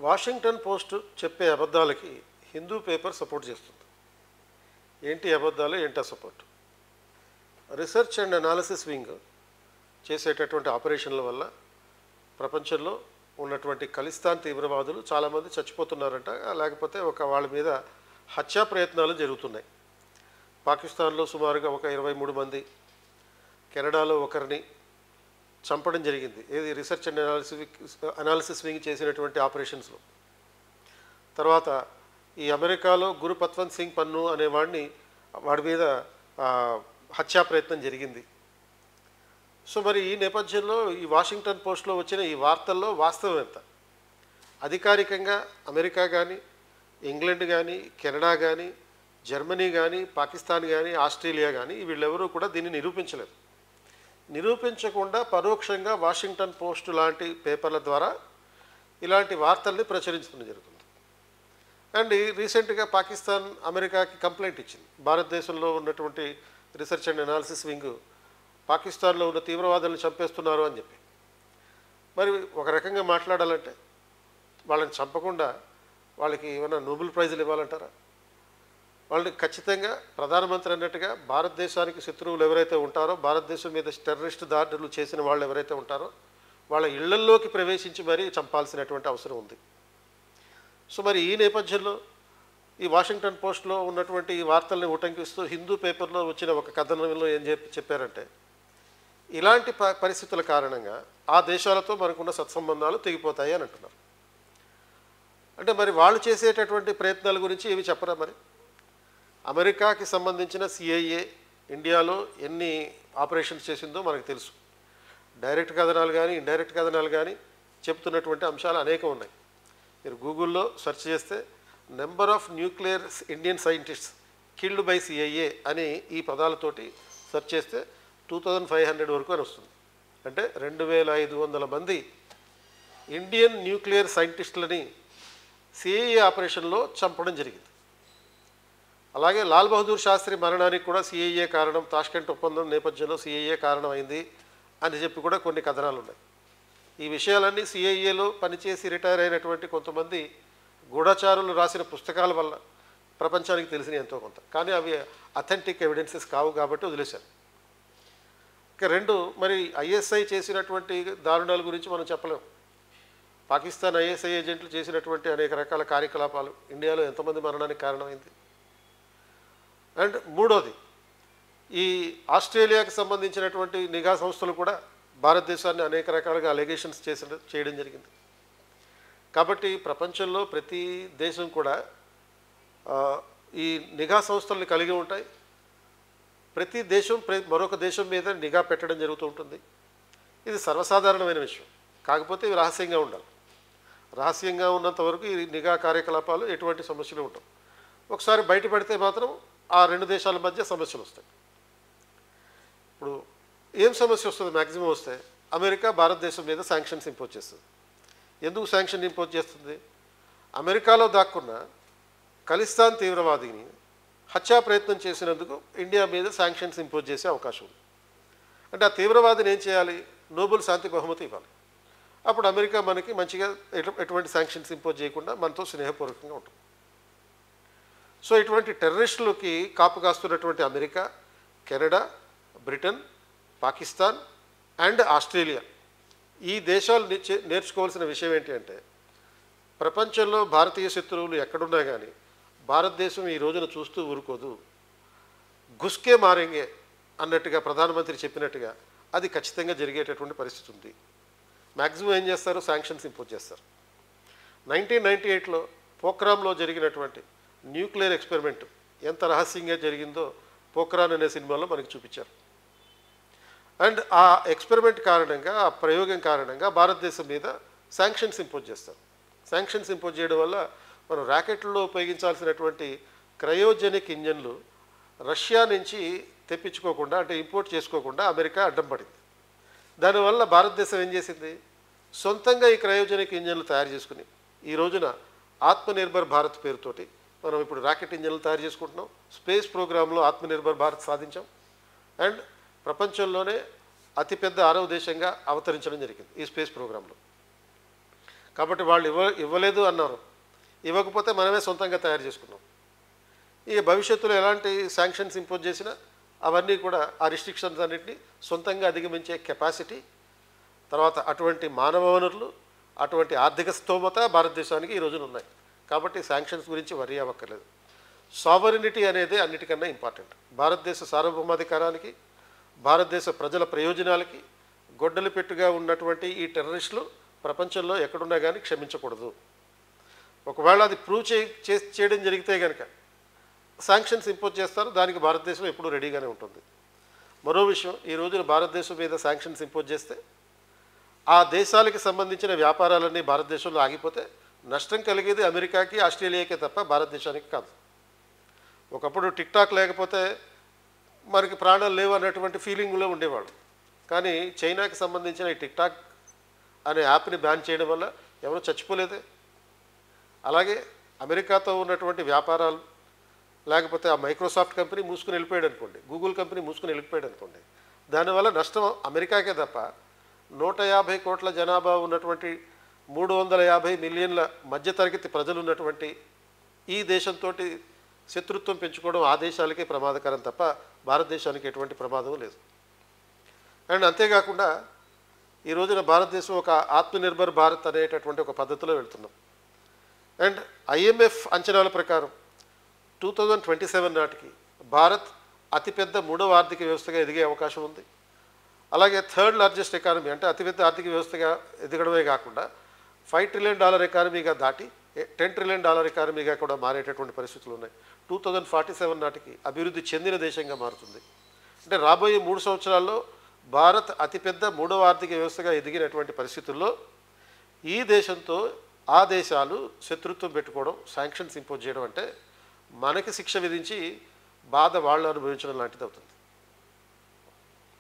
Washington post చెప్పే అబద్ధాలకి Hindu paper support చేస్తుంది. ఏంటి అబద్ధాలు, ఏంటి support? Research and analysis wing చేసేటటువంటి ఆపరేషన్ల వల్ల ప్రపంచంలో ఉన్నటువంటి ఖలిస్తాన్ తీవ్రవాదులు చాలామంది చచ్చిపోతున్నారంట, లేకపోతే వాళ్ళ మీద హత్యా ప్రయత్నాలు జరుగుతున్నాయి. పాకిస్తాన్లో సుమారుగా ఒక 23 మంది, కెనడాలో ఒకరిని చంపడం జరిగింది. ఏది రీసెర్చ్ అండ్ అనాలిసిస్ వింగ్ చేసినటువంటి ఆపరేషన్స్లో. తర్వాత ఈ అమెరికాలో గురు పత్వంత్ సింగ్ పన్ను అనేవాడిని, వాడి మీద హత్యా ప్రయత్నం జరిగింది. సో మరి ఈ నేపథ్యంలో ఈ వాషింగ్టన్ పోస్ట్లో వచ్చిన ఈ వార్తల్లో వాస్తవం ఎంత? అధికారికంగా అమెరికా కానీ, ఇంగ్లాండ్ కానీ, కెనడా కానీ, జర్మనీ కానీ, పాకిస్తాన్ కానీ, ఆస్ట్రేలియా కానీ వీళ్ళెవరూ కూడా దీన్ని నిరూపించలేదు. నిరూపించకుండా పరోక్షంగా వాషింగ్టన్ పోస్ట్ లాంటి పేపర్ల ద్వారా ఇలాంటి వార్తల్ని ప్రచురించడం జరుగుతుంది. అండ్ రీసెంట్గా పాకిస్తాన్ అమెరికాకి కంప్లైంట్ ఇచ్చింది. భారతదేశంలో ఉన్నటువంటి రీసెర్చ్ అండ్ అనాలిసిస్ వింగ్ పాకిస్తాన్లో ఉన్న తీవ్రవాదులను చంపేస్తున్నారు అని చెప్పి. మరి ఒక రకంగా మాట్లాడాలంటే వాళ్ళని చంపకుండా వాళ్ళకి ఏమైనా నోబెల్ ప్రైజులు ఇవ్వాలంటారా? వాళ్ళని ఖచ్చితంగా ప్రధానమంత్రి అన్నట్టుగా భారతదేశానికి శత్రువులు ఎవరైతే ఉంటారో, భారతదేశం మీద టెర్రరిస్ట్ దాడులు చేసిన వాళ్ళు ఎవరైతే ఉంటారో వాళ్ళ ఇళ్లల్లోకి ప్రవేశించి మరీ చంపాల్సినటువంటి అవసరం ఉంది. సో మరి ఈ నేపథ్యంలో ఈ వాషింగ్టన్ పోస్ట్లో ఉన్నటువంటి ఈ వార్తల్ని ఉటంకిస్తూ హిందూ పేపర్లో వచ్చిన ఒక కథనంలో ఏం చెప్పారంటే, ఇలాంటి పరిస్థితుల కారణంగా ఆ దేశాలతో మనకున్న సత్సంబంధాలు తెగిపోతాయి అని అంటున్నారు. అంటే మరి వాళ్ళు చేసేటటువంటి ప్రయత్నాల గురించి ఏమి చెప్పరా? మరి అమెరికాకి సంబంధించిన సిఐఏ ఇండియాలో ఎన్ని ఆపరేషన్స్ చేసిందో మనకు తెలుసు. డైరెక్ట్ కథనాలు కానీ, ఇండైరెక్ట్ కథనాలు కానీ చెప్తున్నటువంటి అంశాలు అనేకం ఉన్నాయి. మీరు గూగుల్లో సెర్చ్ చేస్తే number of nuclear Indian scientists killed by CIA అని ఈ పదాలతోటి సెర్చ్ చేస్తే 2500 వరకు అని వస్తుంది. అంటే 2500 మంది ఇండియన్ న్యూక్లియర్ సైంటిస్టులని సిఐఏ ఆపరేషన్లో చంపడం జరిగింది. అలాగే లాల్ బహదూర్ శాస్త్రి మరణానికి కూడా సిఐఏ కారణం, తాష్కెంట్ ఒప్పందం నేపథ్యంలో సిఐఏ కారణమైంది అని చెప్పి కూడా కొన్ని కథనాలు ఉన్నాయి. ఈ విషయాలన్నీ సిఐఏలో పనిచేసి రిటైర్ అయినటువంటి కొంతమంది గూఢచారులు రాసిన పుస్తకాల వల్ల ప్రపంచానికి తెలిసిన ఎంతో కొంత, కానీ అవి అథెంటిక్ ఎవిడెన్సెస్ కావు కాబట్టి వదిలేశారు. ఇక రెండు, మరి ఐఎస్ఐ చేసినటువంటి దారుణాల గురించి మనం చెప్పలేం. పాకిస్తాన్ ఐఎస్ఐ ఏజెంట్లు చేసినటువంటి అనేక రకాల కార్యకలాపాలు ఇండియాలో ఎంతమంది మరణానికి కారణమైంది. అండ్ మూడోది, ఈ ఆస్ట్రేలియాకి సంబంధించినటువంటి నిఘా సంస్థలు కూడా భారతదేశాన్ని అనేక రకాలుగా అలిగేషన్స్ చేయడం జరిగింది. కాబట్టి ప్రపంచంలో ప్రతి దేశం కూడా ఈ నిఘా సంస్థల్ని కలిగి ఉంటాయి. ప్రతి దేశం మరొక దేశం మీద నిఘా పెట్టడం జరుగుతూ ఉంటుంది. ఇది సర్వసాధారణమైన విషయం. కాకపోతే ఇవి రహస్యంగా ఉండాలి. రహస్యంగా ఉన్నంత వరకు ఈ నిఘా కార్యకలాపాలు ఎటువంటి సమస్యలు ఉండవు. ఒకసారి బయటపడితే మాత్రం ఆ రెండు దేశాల మధ్య సమస్యలు వస్తాయి. ఇప్పుడు ఏం సమస్య వస్తుంది? మ్యాక్సిమం వస్తే అమెరికా భారతదేశం మీద శాంక్షన్స్ ఇంపోజ్ చేస్తుంది. ఎందుకు శాంక్షన్ ఇంపోజ్ చేస్తుంది? అమెరికాలో దాక్కున్న ఖలిస్తాన్ తీవ్రవాదిని హత్యా ప్రయత్నం చేసినందుకు ఇండియా మీద శాంక్షన్స్ ఇంపోజ్ చేసే అవకాశం ఉంది. అంటే ఆ తీవ్రవాదిని ఏం చేయాలి? నోబెల్ శాంతి బహుమతి ఇవ్వాలి. అప్పుడు అమెరికా మనకి మంచిగా ఎటువంటి శాంక్షన్స్ ఇంపోజ్ చేయకుండా మనతో స్నేహపూర్వకంగా ఉంటుంది. సో ఇటువంటి టెర్రరిస్టులకి కాపు కాస్తున్నటువంటి America, Canada, Britain, Pakistan and Australia, ఈ దేశాలు నేర్చుకోవాల్సిన విషయం ఏంటి అంటే, ప్రపంచంలో భారతీయ శత్రువులు ఎక్కడున్నా కానీ భారతదేశం ఈ రోజున చూస్తూ ఊరుకోదు. గుస్కే మారేంగే అన్నట్టుగా ప్రధానమంత్రి చెప్పినట్టుగా అది ఖచ్చితంగా జరిగేటటువంటి పరిస్థితి ఉంది. మ్యాక్సిమం ఏం చేస్తారు? శాంక్షన్స్ ఇంపోజ్ చేస్తారు. 1998లో పోఖ్రాన్లో జరిగినటువంటి న్యూక్లియర్ ఎక్స్పెరిమెంట్ ఎంత రహస్యంగా జరిగిందో పోఖ్రాన్ అనే సినిమాలో మనకి చూపించారు. అండ్ ఆ ఎక్స్పెరిమెంట్ కారణంగా, ఆ ప్రయోగం కారణంగా భారతదేశం మీద శాంక్షన్స్ ఇంపోజ్ చేస్తారు. శాంక్షన్స్ ఇంపోజ్ చేయడం వల్ల మనం ర్యాకెట్లలో ఉపయోగించాల్సినటువంటి క్రయోజెనిక్ ఇంజన్లు రష్యా నుంచి తెప్పించుకోకుండా, అంటే ఇంపోర్ట్ చేసుకోకుండా అమెరికా అడ్డం పడింది. దానివల్ల భారతదేశం ఏం చేసింది? సొంతంగా ఈ క్రయోజెనిక్ ఇంజన్లు తయారు చేసుకుని ఈ రోజున ఆత్మనిర్భర్ భారత్ పేరుతోటి మనం ఇప్పుడు రాకెట్ ఇంజన్లు తయారు చేసుకుంటున్నాం. స్పేస్ ప్రోగ్రాంలో ఆత్మనిర్భర్ భారత్ సాధించాం. అండ్ ప్రపంచంలోనే అతిపెద్ద 6వ దేశంగా అవతరించడం జరిగింది ఈ స్పేస్ ప్రోగ్రాంలో. కాబట్టి వాళ్ళు ఇవ్వలేదు అన్నారు. ఇవ్వకపోతే మనమే సొంతంగా తయారు చేసుకున్నాం. ఇక భవిష్యత్తులో ఎలాంటి శాంక్షన్స్ ఇంపోజ్ చేసినా అవన్నీ కూడా ఆ రిస్ట్రిక్షన్స్ అన్నింటినీ సొంతంగా అధిగమించే కెపాసిటీ, తర్వాత అటువంటి మానవ వనరులు, అటువంటి ఆర్థిక స్తోమత భారతదేశానికి ఈ రోజున ఉన్నాయి. కాబట్టి శాంక్షన్స్ గురించి వరీ అవ్వక్కర్లేదు. సావరినిటీ అనేది అన్నిటికన్నా ఇంపార్టెంట్. భారతదేశ సార్వభౌమాధికారానికి, భారతదేశ ప్రజల ప్రయోజనాలకి గొడ్డలి పెట్టుగా ఉన్నటువంటి ఈ టెర్రరిస్టులు ప్రపంచంలో ఎక్కడున్నా కానీ క్షమించకూడదు. ఒకవేళ అది ప్రూవ్ చేయడం జరిగితే కనుక శాంక్షన్స్ ఇంపోజ్ చేస్తారు. దానికి భారతదేశం ఎప్పుడూ రెడీగానే ఉంటుంది. మరో విషయం, ఈ రోజున భారతదేశం మీద శాంక్షన్స్ ఇంపోజ్ చేస్తే ఆ దేశాలకు సంబంధించిన వ్యాపారాలన్నీ భారతదేశంలో ఆగిపోతే నష్టం కలిగేది అమెరికాకి, ఆస్ట్రేలియాకే తప్ప భారతదేశానికి కాదు. ఒకప్పుడు టిక్టాక్ లేకపోతే మనకి ప్రాణాలు లేవు అన్నటువంటి ఫీలింగ్లో ఉండేవాళ్ళు. కానీ చైనాకి సంబంధించిన ఈ టిక్టాక్ అనే యాప్ని బ్యాన్ చేయడం వల్ల ఎవరు చచ్చిపోలేదే. అలాగే అమెరికాతో ఉన్నటువంటి వ్యాపారాలు, లేకపోతే ఆ మైక్రోసాఫ్ట్ కంపెనీ మూసుకుని వెళ్ళిపోయాడు అనుకోండి, గూగుల్ కంపెనీ మూసుకుని వెళ్ళిపోయాడు అనుకోండి, దానివల్ల నష్టం అమెరికాకే తప్ప 150 కోట్ల జనాభా ఉన్నటువంటి 350 మిలియన్ల మధ్యతరగతి ప్రజలు ఉన్నటువంటి ఈ దేశంతో శత్రుత్వం పెంచుకోవడం ఆ దేశాలకే ప్రమాదకరం తప్ప భారతదేశానికి ఎటువంటి ప్రమాదం లేదు. అండ్ అంతేకాకుండా ఈ రోజున భారతదేశం ఒక ఆత్మనిర్భర్ భారత్ అనేటటువంటి ఒక పద్ధతిలో వెళ్తున్నాం. అండ్ ఐఎంఎఫ్ అంచనాల ప్రకారం 2027 నాటికి భారత్ అతిపెద్ద 3వ ఆర్థిక వ్యవస్థగా ఎదిగే అవకాశం ఉంది. అలాగే థర్డ్ లార్జెస్ట్ ఎకానమీ, అంటే అతిపెద్ద ఆర్థిక వ్యవస్థగా ఎదగడమే కాకుండా $5 ట్రిలియన్ ఎకానమీగా దాటి $10 ట్రిలియన్ ఎకానమీగా కూడా మారేటటువంటి పరిస్థితులు ఉన్నాయి. 2047 నాటికి అభివృద్ధి చెందిన దేశంగా మారుతుంది. అంటే రాబోయే 3 సంవత్సరాల్లో భారత్ అతిపెద్ద 3వ ఆర్థిక వ్యవస్థగా ఎదిగినటువంటి పరిస్థితుల్లో ఈ దేశంతో ఆ దేశాలు శత్రుత్వం పెట్టుకోవడం, శాంక్షన్స్ ఇంపోజ్ చేయడం అంటే మనకి శిక్ష విధించి బాధ వాళ్ళు అనుభవించడం లాంటిది అవుతుంది.